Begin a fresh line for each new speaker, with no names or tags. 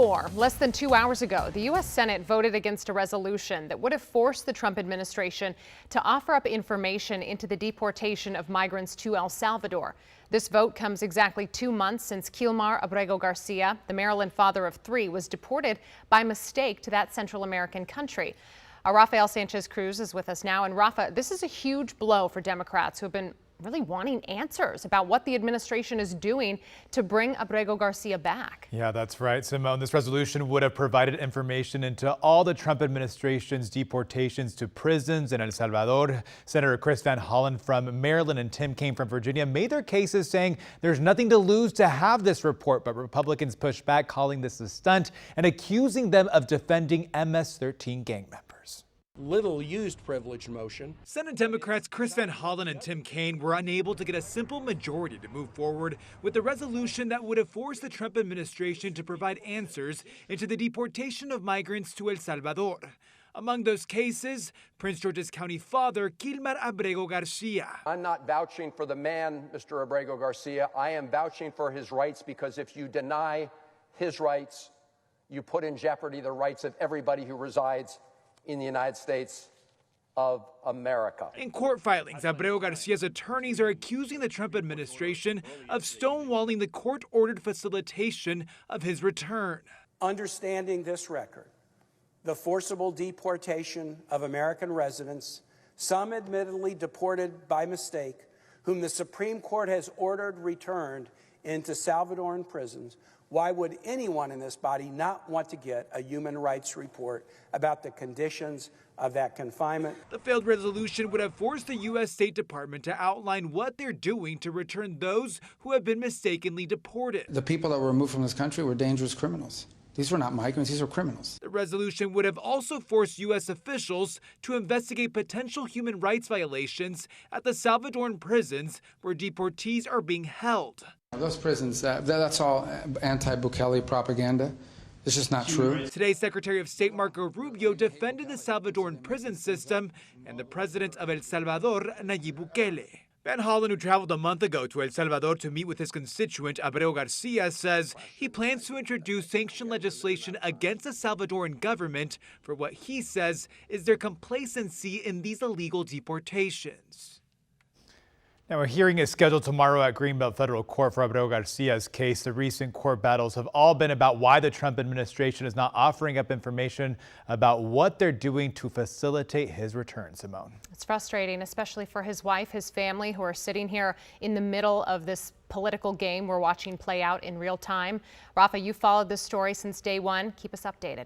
4, less than 2 hours ago, the U.S. Senate voted against a resolution that would have forced the Trump administration to offer up information into the deportation of migrants to El Salvador. This vote comes exactly 2 months since Abrego Garcia, the Maryland father of 3, was deported by mistake to that Central American country. Rafael Sanchez Cruz is with us now. And Rafa, this is a huge blow for Democrats who have been really wanting answers about what the administration is doing to bring Abrego Garcia back.
Yeah, that's right, Simone. This resolution would have provided information into all the Trump administration's deportations to prisons in El Salvador. Senator Chris Van Hollen from Maryland and Tim Kaine from Virginia made their cases, saying there's nothing to lose to have this report, but Republicans pushed back, calling this a stunt and accusing them of defending MS-13 gang members.
Little used privilege motion.
Senate Democrats Chris Van Hollen and Tim Kaine were unable to get a simple majority to move forward with the resolution that would have forced the Trump administration to provide answers into the deportation of migrants to El Salvador. Among those cases, Prince George's County father Abrego Garcia.
I'm not vouching for the man, Mr. Abrego Garcia. I am vouching for his rights, because if you deny his rights, you put in jeopardy the rights of everybody who resides in the United States of America.
In court filings, Abrego Garcia's attorneys are accusing the Trump administration of stonewalling the court-ordered facilitation of his return.
Understanding this record, the forcible deportation of American residents, some admittedly deported by mistake, whom the Supreme Court has ordered returned into Salvadoran prisons, why would anyone in this body not want to get a human rights report about the conditions of that confinement?
The failed resolution would have forced the U.S. State Department to outline what they're doing to return those who have been mistakenly deported.
The people that were removed from this country were dangerous criminals. These were not migrants, these were criminals.
The resolution would have also forced U.S. officials to investigate potential human rights violations at the Salvadoran prisons where deportees are being held.
Those prisons, that's all anti-Bukele propaganda. It's just not true.
Today, Secretary of State Marco Rubio defended the Salvadoran prison system and the president of El Salvador, Nayib Bukele. Van Hollen, who traveled a month ago to El Salvador to meet with his constituent, Abrego Garcia, says he plans to introduce sanction legislation against the Salvadoran government for what he says is their complacency in these illegal deportations. Now, a hearing is scheduled tomorrow at Greenbelt Federal Court for Abrego Garcia's case. The recent court battles have all been about why the Trump administration is not offering up information about what they're doing to facilitate his return, Simone.
It's frustrating, especially for his wife, his family, who are sitting here in the middle of this political game we're watching play out in real time. Rafa, you followed this story since day one. Keep us updated.